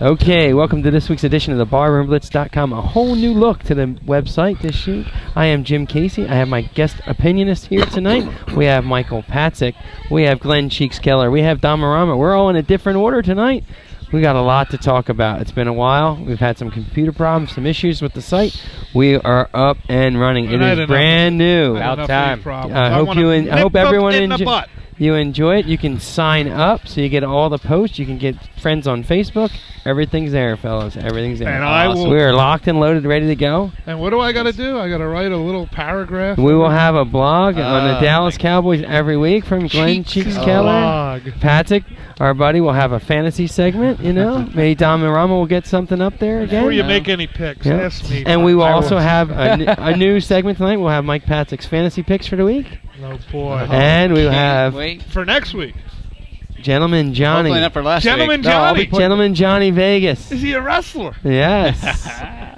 Okay, welcome to this week's edition of the BarroomBlitz.com. A whole new look to the website this week. I am Jim Casey. I have my guest opinionist here tonight. We have Michael Patzik. We have Glenn Cheeks Keller. We have Don Marama. We're all in a different order tonight. We got a lot to talk about. It's been a while. We've had some computer problems, some issues with the site. We are up and running. It is brand new. About time. I hope everyone you enjoy it. You can sign up so you get all the posts. You can get friends on Facebook. Everything's there, fellas. Everything's there. And we are locked and loaded, ready to go. And what do I got to do? I got to write a little paragraph. We will have a blog on the Dallas Cowboys every week from Glenn Cheeks Keller. Patzik, our buddy, will have a fantasy segment. You know, maybe Don Marama will get something up there again. Before you make any picks, ask me. And we will also have a new segment tonight. We'll have Mike Patzik's fantasy picks for the week. Oh boy! And we will have for next week. Gentleman Johnny. Hopefully not for last Gentleman week. Johnny. Gentleman Johnny Vegas. Is he a wrestler? Yes.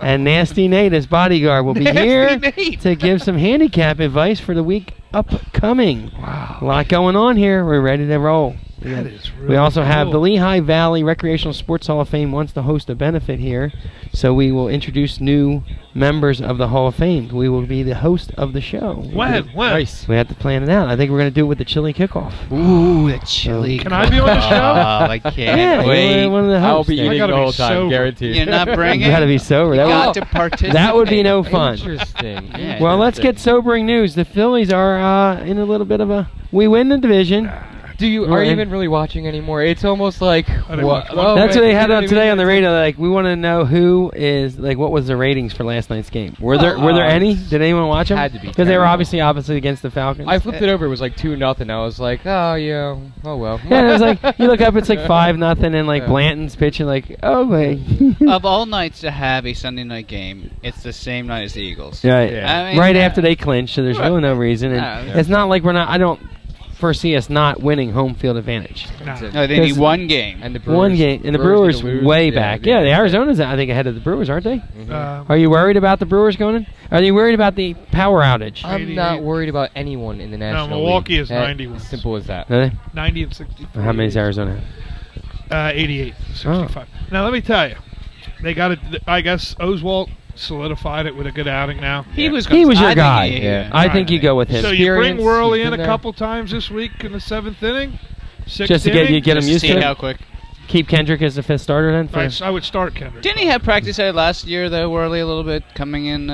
And Nasty Nate, his bodyguard, will be here to give some handicap advice for the week upcoming. Wow. A lot going on here. We're ready to roll. That is really we also have cool. the Lehigh Valley Recreational Sports Hall of Fame wants to host a benefit here, so we will introduce new members of the Hall of Fame. We will be the host of the show. When? Nice. We have to plan it out. I think we're going to do it with the chili kickoff. Ooh, the chili. Can I be on the show? I can't wait. One of the hosts. I'll be eating the whole time, guaranteed. You're not bringing. You got to be sober. You got to participate. That would be no fun. Interesting. Yeah, well, let's get sobering news. The Phillies are in a little bit of a. We win the division. Are you even really watching anymore? It's almost like that's what they had on today on the radio. Like, we want to know who is what was the ratings for last night's game? Were there any? Did anyone watch them? Had to be because they were obviously against the Falcons. I flipped it over. It was like 2-0. I was like, oh yeah, oh well. Yeah, it was like you look up, it's like 5-0, and like Blanton's pitching like, oh wait. Of all nights to have a Sunday night game, it's the same night as the Eagles. Right. Yeah. I mean, right after they clinch, so there's really no reason. And it's not like I don't foresee us not winning home field advantage. No, they need one game. And the Brewers, one game. And the Brewers way back. Yeah, the Arizona's, I think, ahead of the Brewers, aren't they? Are you worried about the Brewers going in? Are you worried about the power outage? I'm not worried about anyone in the National League. No, Milwaukee is 91. Simple as that. Really? 90 and 64. How many is Arizona? 88, 65. Now, let me tell you. They got it. I guess Oswalt solidified it with a good outing now. He was your guy. I think you go with him. So you bring Worley in a couple times this week in the 7th inning? Just to get him used to it? How quick. Keep Kendrick as the 5th starter then? I would start Kendrick. Didn't he have practice there last year, though, Worley, a little bit, coming in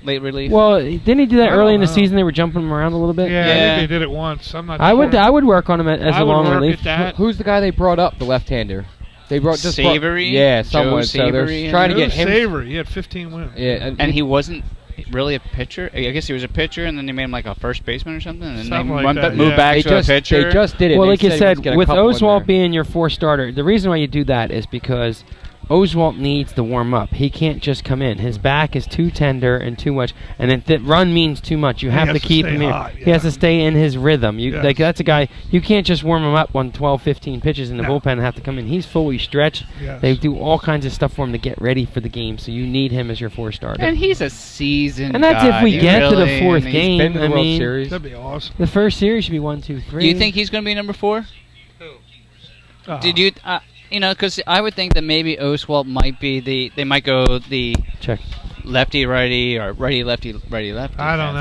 late relief? Well, didn't he do that early in the season? They were jumping him around a little bit? Yeah, I think they did it once. I'm not sure. I would work on him as a long relief. Who's the guy they brought up, the left-hander? They brought Savory? Yeah, someone. So they're trying to get him. Savory. He had 15 wins. Yeah, and he wasn't really a pitcher. I guess he was a pitcher, and then they made him like a first baseman or something, and then they moved back to a pitcher. They just did it. Well, like you said, with Oswalt being your 4th starter, the reason why you do that is because Oswalt needs to warm up. He can't just come in. His back is too tender and too much, and then run means too much. You have to keep him in. He has to stay in his rhythm. Like that's a guy you can't just warm him up on 12, 15 pitches in the bullpen and have to come in. He's fully stretched. They do all kinds of stuff for him to get ready for the game. So you need him as your 4th starter. And he's a seasoned. And that's guy. if we get to the 4th game. Been to the World Series. That'd be awesome. The first series should be 1, 2, 3. Do you think he's going to be number 4? Who? Did you? You know, because I would think that maybe Oswalt might be they might go the lefty righty or righty lefty righty lefty. I don't know.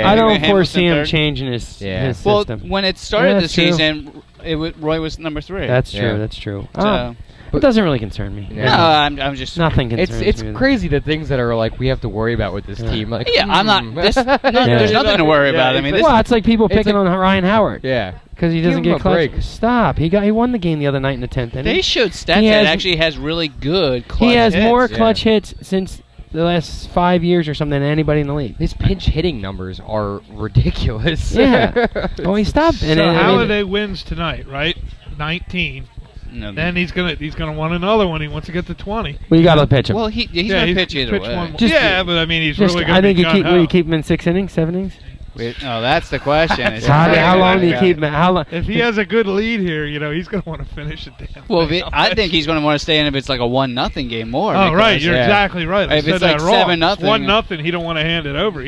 I don't foresee him changing his system. Well, when it started the season, Roy was number 3. That's true. That's true. So, it doesn't really concern me. No, I'm just nothing concerns me. It's crazy the things that are like we have to worry about with this team. Like, I'm not. There's nothing to worry about. I mean, it's like people picking on Ryan Howard. Yeah. Because he doesn't get clutch. Stop. He won the game the other night in the 10th inning. They showed stats that actually has really good clutch hits. He has more clutch hits since the last 5 years or something than anybody in the league. His pinch hitting numbers are ridiculous. Yeah. Oh, he stopped. So Halliday wins tonight, right? 19. No, then he's gonna want another one. He wants to get to 20. Well, you got to pitch him. Well, he's gonna pitch either way. But I mean, he's really gonna. I think you keep him in 6 innings, 7 innings. No, that's the question. How long do you keep him? How long? If he has a good lead here, he's going to want to finish it. Well, I think he's going to want to stay in if it's like a 1-0 game more. Oh, right. You're exactly right. If it's like 7-0, 1-0, he don't want to hand it over.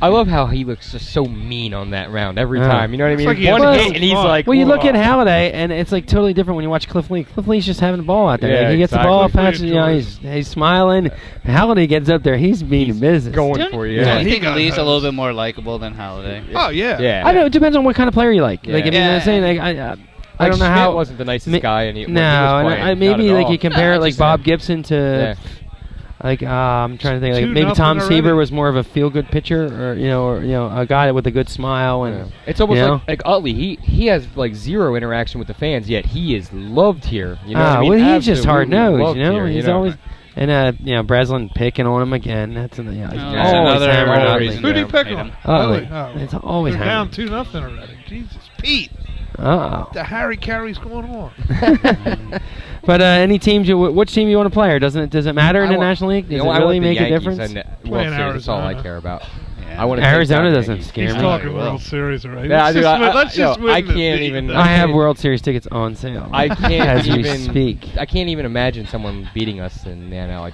I love how he looks just so mean on that round every time. You know what I mean? Like he One has hit, and he's like, well, you look at "Whoa." Halliday, and it's like totally different when you watch Cliff Lee. Cliff Lee's just having the ball out there. Yeah, Like, he gets exactly. the ball, Cliff Lee passes. You know, enjoys he's smiling. Halliday gets up there, he's mean business. Going for you. Don't Yeah. you he think got Lee's a hosed. little bit more likable than Halliday? Oh yeah. Yeah. I know it depends on what kind of player you like. Yeah. Like I mean, Yeah. I'm saying like I don't know Schmidt how. wasn't the nicest guy, and he No, when he was and playing, maybe not at like all. you compare it like just- Bob Gibson to. Yeah. Like I'm trying to think, like 2-0 maybe Tom already. Seaver was more of a feel-good pitcher, or a guy with a good smile, and Yeah. It's almost you know? like Utley. He has like zero interaction with the fans, yet he is loved here. You know what I mean? well, he's just hard Absolutely nosed, loved you know. here, He's always and Breslin picking on him again. That's he's That's always another hammering Utley. reason. Who did he pick Made on? him. Utley. Oh. It's always They're down hammering. 2-0 already. Jesus, Pete. Oh. The Harry Carey's going on. But any teams, which team you want to play, or does it matter in the National League? Does it really make a difference? Playing That's all I Arizona. care about. Yeah. I want Arizona doesn't scare He's me. talking Well. World Series already. Yeah, Let's dude, just win I this can't thing. even- I have World Series tickets on sale. I can't as we even speak. I can't even imagine someone beating us in the NL.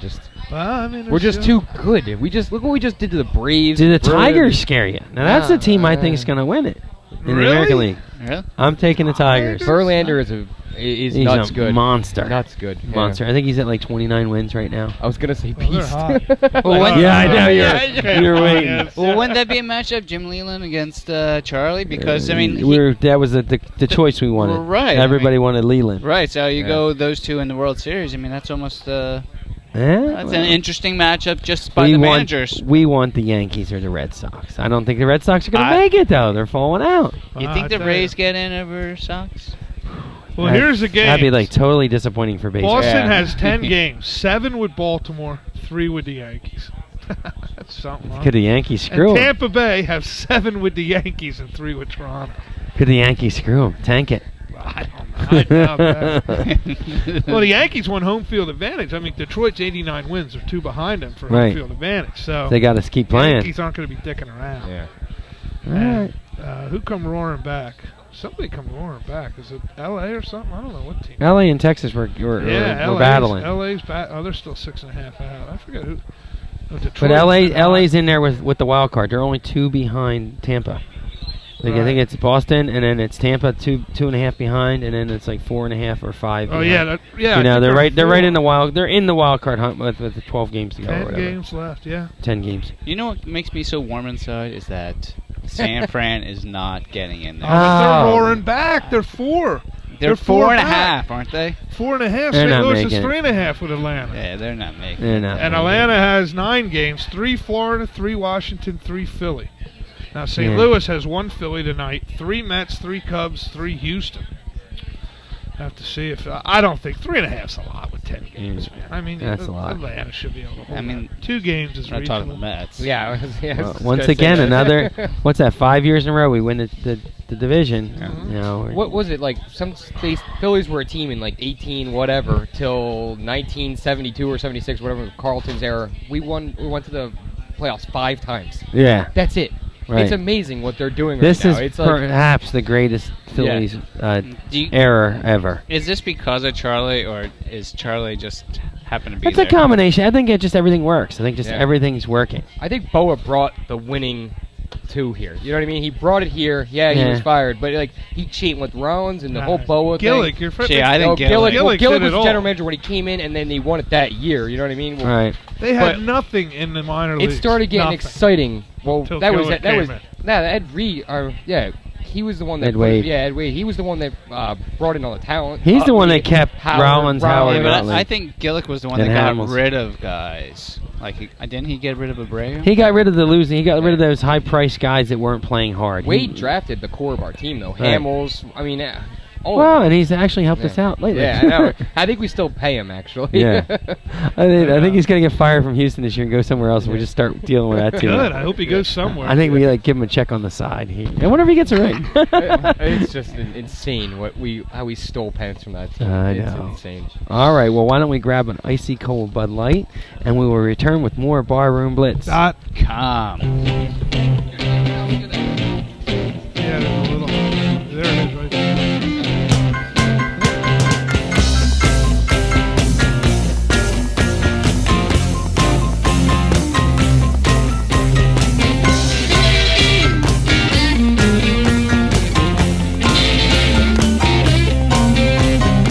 I mean, We're just too good. Look what we just did to the Braves. Do the We're- Tigers scare you? Now that's the team I think is going to win it in the Really? American League. Really? I'm taking the Tigers. Verlander is He's nuts a good. monster. Nuts good. Yeah. Monster. I think he's at like 29 wins right now. I was gonna say Well, they're beast. hot. Well, when- Yeah, I know Yeah, you're waiting. Well, wouldn't that be a matchup, Jim Leland against Charlie? Because I mean, that was the choice we wanted. Right, Everybody wanted Leland. right. So you Yeah. go those two in the World Series. I mean, that's almost Yeah, that's an interesting matchup just by the managers. We want the Yankees or the Red Sox. I don't think the Red Sox are going to I- make it though. They're falling out. You think the Rays get in over Sox? Well, here's the game. That'd be like totally disappointing for baseball. Boston Yeah. has 10 games, 7 with Baltimore, 3 with the Yankees. That's something. Huh? Could the Yankees And screw them? Tampa Bay have 7 with the Yankees and 3 with Toronto. Could the Yankees screw them? Tank it. I don't know. I doubt that. Well, the Yankees won home field advantage. I mean, Detroit's 89 wins. They're 2 behind them for home Right. field advantage. So They got to keep playing. Yankees aren't going to be dicking around. Yeah. All right. Who come roaring back? Somebody come roaring back. Is it L.A. or something? I don't know what team. LA and Texas were battling. LA's they're still 6.5 out. I forget who. Oh, But Detroit's been LA's in there with the wild card. They're only 2 behind Tampa. Like I think Right. it's Boston, and then it's Tampa 2.5 behind, and then it's like 4.5 or 5. Oh behind. yeah, yeah. You know I think they're right in the 4. wild. They're in the wild card hunt with the 12 games to go. or 10 whatever. games left. Yeah. 10 games. You know what makes me so warm inside is that San Fran is not getting in Oh, there. but they're Oh. roaring back. They're 4. They're four 4.5, back. aren't they? 4.5. They're St. not Louis is making it. 3.5 with Atlanta. Yeah, they're not making. They're not. And Atlanta has 9 games: 3 Florida, 3 Washington, 3 Philly. Now St. Yeah. Louis has 1 Philly tonight, 3 Mets, 3 Cubs, 3 Houston. Have to see if I don't think 3.5's a lot with 10 games, man. I mean, That's a lot. Atlanta should be able to hold. I mean, that. 2 games is I'm not talking the reasonable. Mets. Yeah. I was just Once gonna say again, that. another. What's that? 5 years in a row we win the division. Mhm. You know. What was it like? Phillies were a team in like 18 whatever till 1972 or 76, whatever Carlton's era. We went to the playoffs 5 times. Yeah. That's it. Right. It's amazing what they're doing This right is now. It's like, perhaps the greatest Phillies Do you, error ever. is this because of Charlie, or is Charlie just happen to be It's there? a combination. I think it just everything works. I think just Yeah. everything's working. I think Boa brought the winning two here. You know what I mean? He brought it here. Yeah, he Yeah. was fired, but like he cheated with Rollins and the whole Boa Gillick, thing. your friend. See, I think Gillick, Gillick Gillick Gillick did was it all. general manager when he came in, and then he won it that year. You know what I mean? Well, Right. They had but nothing in the minor It leagues. started getting Nothing. exciting. Well, Until that was Gillick that came was in. Ed Reed. Yeah, he was the one that Ed Wade. Yeah, Ed Wade. He was the one that brought in all the talent. He's the one that Reed, kept Rollins, Howard, Yeah, but Utley. I think Gillick was the one And that got Hamels. rid of guys. Like, didn't he get rid of Abreu? He got rid of the losing. He got rid of those high-priced guys that weren't playing hard. Wade He- drafted the core of our team though. Right. Hamels. I mean, all Well, of and them. he's actually helped us out lately. Yeah, I know. I think we still pay him actually. Yeah. I think he's gonna get fired from Houston this year and go somewhere else. And we just start dealing with that too. Good. I hope he goes somewhere. I think we give him a check on the side. I wonder if he gets a ring. It's just insane how we stole pens from that team. I It's know. insane. All right. Well, why don't we grab an icy cold Bud Light, and we will return with more Barroom Blitz. .com.